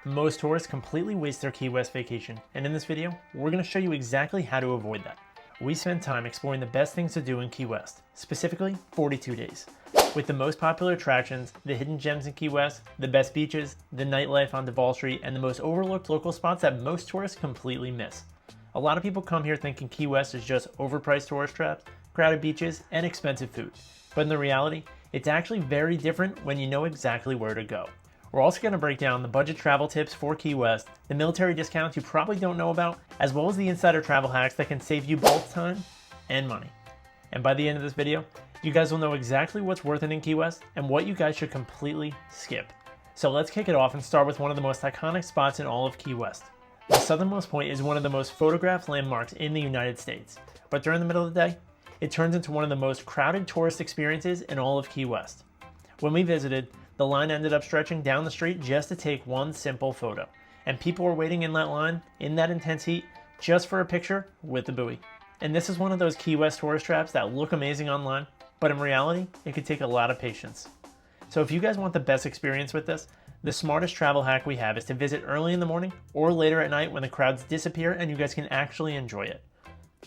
Most tourists completely waste their Key West vacation, and in this video, we're going to show you exactly how to avoid that. We spend time exploring the best things to do in Key West, specifically 42 days. With the most popular attractions, the hidden gems in Key West, the best beaches, the nightlife on Duval Street, and the most overlooked local spots that most tourists completely miss. A lot of people come here thinking Key West is just overpriced tourist traps, crowded beaches, and expensive food. But in the reality, it's actually very different when you know exactly where to go. We're also going to break down the budget travel tips for Key West, the military discounts you probably don't know about, as well as the insider travel hacks that can save you both time and money. And by the end of this video, you guys will know exactly what's worth it in Key West and what you guys should completely skip. So let's kick it off and start with one of the most iconic spots in all of Key West. The Southernmost point is one of the most photographed landmarks in the United States, but during the middle of the day, it turns into one of the most crowded tourist experiences in all of Key West. When we visited, the line ended up stretching down the street just to take one simple photo, and people were waiting in that line, in that intense heat, just for a picture with the buoy. And this is one of those Key West tourist traps that look amazing online, but in reality, it could take a lot of patience. So if you guys want the best experience with this, the smartest travel hack we have is to visit early in the morning or later at night when the crowds disappear and you guys can actually enjoy it.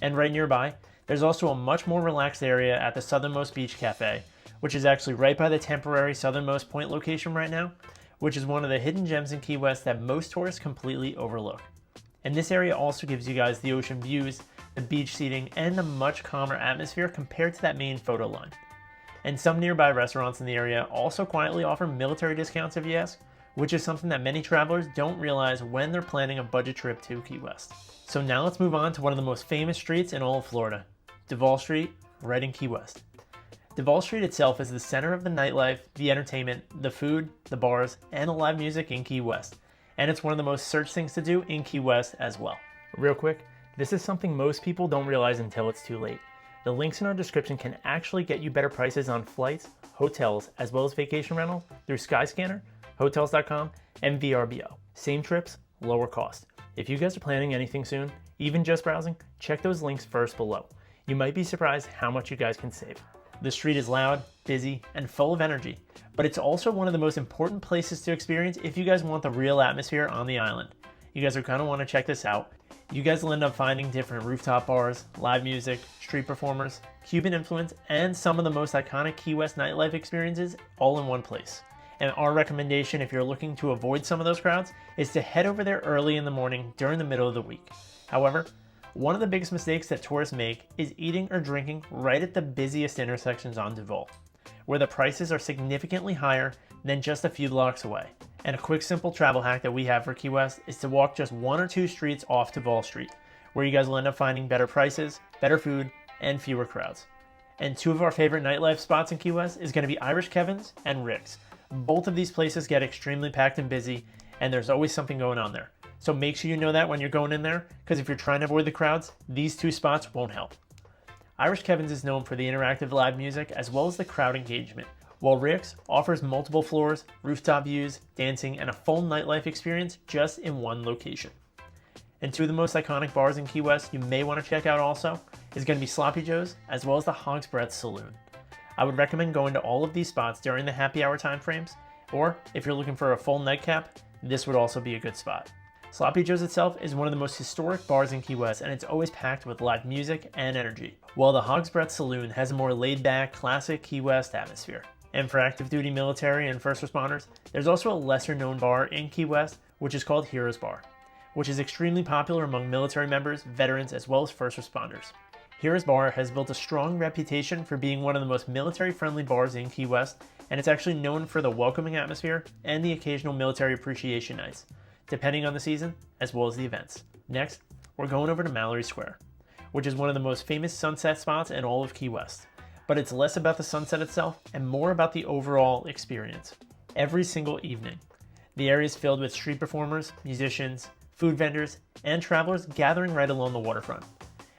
And right nearby, there's also a much more relaxed area at the Southernmost Beach Cafe, which is actually right by the temporary Southernmost Point location right now, which is one of the hidden gems in Key West that most tourists completely overlook. And this area also gives you guys the ocean views, the beach seating, and a much calmer atmosphere compared to that main photo line. And some nearby restaurants in the area also quietly offer military discounts if you ask, which is something that many travelers don't realize when they're planning a budget trip to Key West. So now let's move on to one of the most famous streets in all of Florida, Duval Street, right in Key West. Duval Street itself is the center of the nightlife, the entertainment, the food, the bars, and the live music in Key West. And it's one of the most searched things to do in Key West as well. Real quick, this is something most people don't realize until it's too late. The links in our description can actually get you better prices on flights, hotels, as well as vacation rentals through Skyscanner, Hotels.com, and VRBO. Same trips, lower cost. If you guys are planning anything soon, even just browsing, check those links first below. You might be surprised how much you guys can save. The street is loud, busy, and full of energy, but it's also one of the most important places to experience if you guys want the real atmosphere on the island. You guys are going to want to check this out. You guys will end up finding different rooftop bars, live music, street performers, Cuban influence, and some of the most iconic Key West nightlife experiences all in one place. And our recommendation if you're looking to avoid some of those crowds is to head over there early in the morning during the middle of the week. However, one of the biggest mistakes that tourists make is eating or drinking right at the busiest intersections on Duval, where the prices are significantly higher than just a few blocks away. And a quick simple travel hack that we have for Key West is to walk just one or two streets off Duval Street, where you guys will end up finding better prices, better food, and fewer crowds. And two of our favorite nightlife spots in Key West is going to be Irish Kevin's and Rick's. Both of these places get extremely packed and busy, and there's always something going on there. So make sure you know that when you're going in there, because if you're trying to avoid the crowds, these two spots won't help. Irish Kevin's is known for the interactive live music as well as the crowd engagement, while Rick's offers multiple floors, rooftop views, dancing, and a full nightlife experience just in one location. And two of the most iconic bars in Key West you may want to check out also is going to be Sloppy Joe's as well as the Hog's Breath Saloon. I would recommend going to all of these spots during the happy hour time frames, or if you're looking for a full nightcap, this would also be a good spot. Sloppy Joe's itself is one of the most historic bars in Key West, and it's always packed with live music and energy, while the Hog's Breath Saloon has a more laid-back, classic Key West atmosphere. And for active duty military and first responders, there's also a lesser-known bar in Key West, which is called Heroes Bar, which is extremely popular among military members, veterans, as well as first responders. Heroes Bar has built a strong reputation for being one of the most military-friendly bars in Key West, and it's actually known for the welcoming atmosphere and the occasional military appreciation nights, depending on the season, as well as the events. Next, we're going over to Mallory Square, which is one of the most famous sunset spots in all of Key West. But it's less about the sunset itself and more about the overall experience. Every single evening, the area is filled with street performers, musicians, food vendors, and travelers gathering right along the waterfront.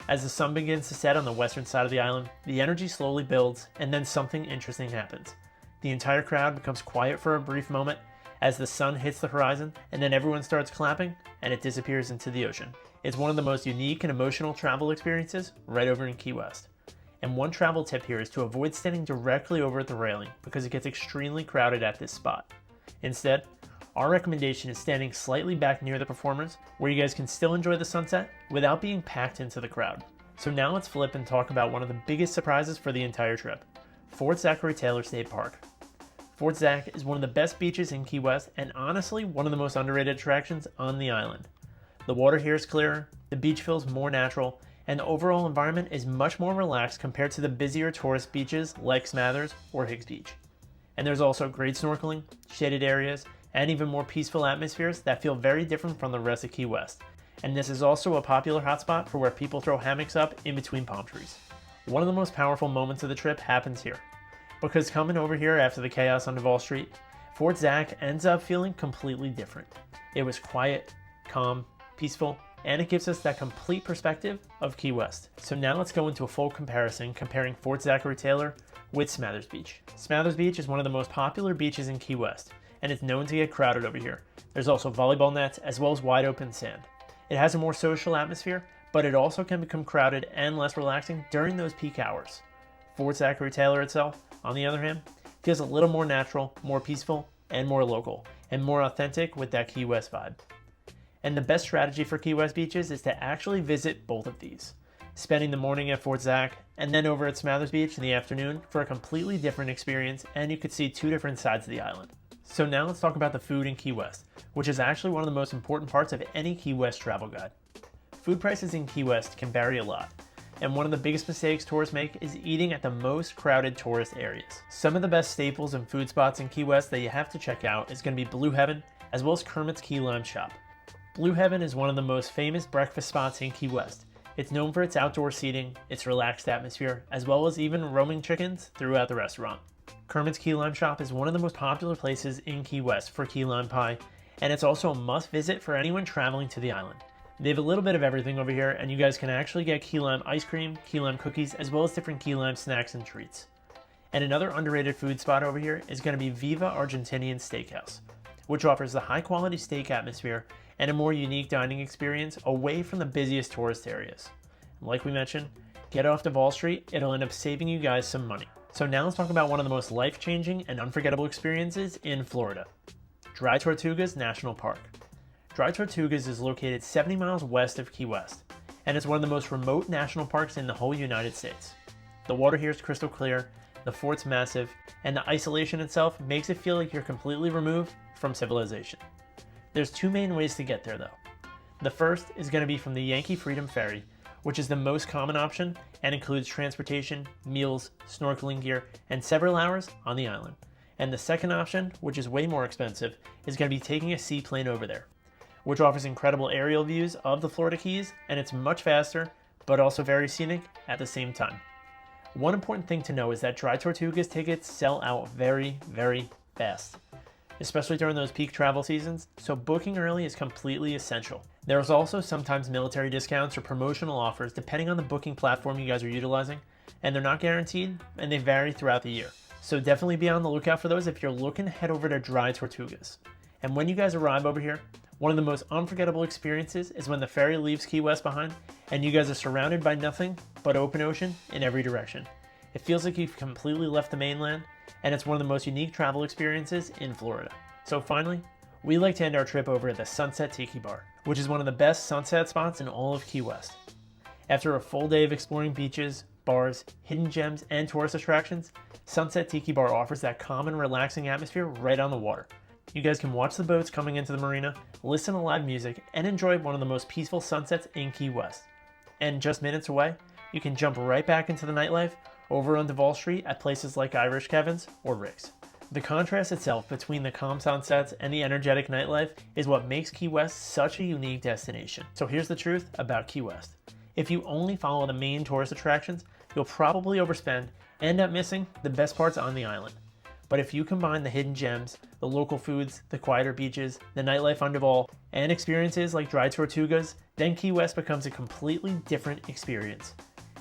As the sun begins to set on the western side of the island, the energy slowly builds, and then something interesting happens. The entire crowd becomes quiet for a brief moment as the sun hits the horizon, and then everyone starts clapping, and it disappears into the ocean. It's one of the most unique and emotional travel experiences right over in Key West. And one travel tip here is to avoid standing directly over at the railing because it gets extremely crowded at this spot. Instead, Our recommendation is standing slightly back near the performers, where you guys can still enjoy the sunset without being packed into the crowd. So now let's flip and talk about one of the biggest surprises for the entire trip, Fort Zachary Taylor State Park. Fort Zach is one of the best beaches in Key West and honestly one of the most underrated attractions on the island. The water here is clearer, the beach feels more natural, and the overall environment is much more relaxed compared to the busier tourist beaches like Smathers or Higgs Beach. And there's also great snorkeling, shaded areas, and even more peaceful atmospheres that feel very different from the rest of Key West. And this is also a popular hotspot for where people throw hammocks up in between palm trees. One of the most powerful moments of the trip happens here, because coming over here after the chaos on Duval Street, Fort Zach ends up feeling completely different. It was quiet, calm, peaceful, and it gives us that complete perspective of Key West. So now let's go into a full comparison comparing Fort Zachary Taylor with Smathers Beach. Smathers Beach is one of the most popular beaches in Key West, and it's known to get crowded over here. There's also volleyball nets as well as wide open sand. It has a more social atmosphere, but it also can become crowded and less relaxing during those peak hours. Fort Zachary Taylor itself, on the other hand, feels a little more natural, more peaceful, and more local, and more authentic with that Key West vibe. And the best strategy for Key West beaches is to actually visit both of these, spending the morning at Fort Zach and then over at Smathers Beach in the afternoon for a completely different experience, and you could see two different sides of the island. So now let's talk about the food in Key West, which is actually one of the most important parts of any Key West travel guide. Food prices in Key West can vary a lot, and one of the biggest mistakes tourists make is eating at the most crowded tourist areas. Some of the best staples and food spots in Key West that you have to check out is going to be Blue Heaven, as well as Kermit's Key Lime Shop. Blue Heaven is one of the most famous breakfast spots in Key West. It's known for its outdoor seating, its relaxed atmosphere, as well as even roaming chickens throughout the restaurant. Kermit's Key Lime Shop is one of the most popular places in Key West for key lime pie, and it's also a must visit for anyone traveling to the island. They have a little bit of everything over here, and you guys can actually get key lime ice cream, key lime cookies, as well as different key lime snacks and treats. And another underrated food spot over here is going to be Viva Argentinian Steakhouse, which offers the high quality steak atmosphere and a more unique dining experience away from the busiest tourist areas. And like we mentioned, get off Duval Street, it'll end up saving you guys some money. So now let's talk about one of the most life-changing and unforgettable experiences in Florida, Dry Tortugas National Park. Dry Tortugas is located 70 miles west of Key West, and it's one of the most remote national parks in the whole United States. The water here is crystal clear, the fort's massive, and the isolation itself makes it feel like you're completely removed from civilization. There's two main ways to get there though. The first is going to be from the Yankee Freedom Ferry, which is the most common option and includes transportation, meals, snorkeling gear, and several hours on the island. And the second option, which is way more expensive, is going to be taking a seaplane over there, which offers incredible aerial views of the Florida Keys, and it's much faster, but also very scenic at the same time. One important thing to know is that Dry Tortugas tickets sell out very, very fast, especially during those peak travel seasons, so booking early is completely essential. There's also sometimes military discounts or promotional offers depending on the booking platform you guys are utilizing, and they're not guaranteed and they vary throughout the year. So definitely be on the lookout for those if you're looking to head over to Dry Tortugas. And when you guys arrive over here, one of the most unforgettable experiences is when the ferry leaves Key West behind and you guys are surrounded by nothing but open ocean in every direction. It feels like you've completely left the mainland, and it's one of the most unique travel experiences in Florida. So finally, we like to end our trip over at the Sunset Tiki Bar, which is one of the best sunset spots in all of Key West. After a full day of exploring beaches, bars, hidden gems, and tourist attractions, Sunset Tiki Bar offers that calm and relaxing atmosphere right on the water. You guys can watch the boats coming into the marina, listen to live music, and enjoy one of the most peaceful sunsets in Key West. And just minutes away, you can jump right back into the nightlife over on Duval Street at places like Irish Kevin's or Rick's. The contrast itself between the calm sunsets and the energetic nightlife is what makes Key West such a unique destination. So here's the truth about Key West. If you only follow the main tourist attractions, you'll probably overspend and end up missing the best parts on the island. But if you combine the hidden gems, the local foods, the quieter beaches, the nightlife on Duval, and experiences like Dry Tortugas, then Key West becomes a completely different experience.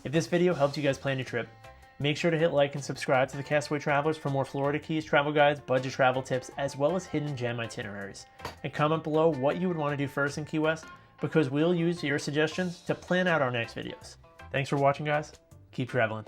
If this video helped you guys plan your trip, make sure to hit like and subscribe to the Castaway Travelers for more Florida Keys travel guides, budget travel tips, as well as hidden gem itineraries. And comment below what you would want to do first in Key West, because we'll use your suggestions to plan out our next videos. Thanks for watching, guys. Keep traveling.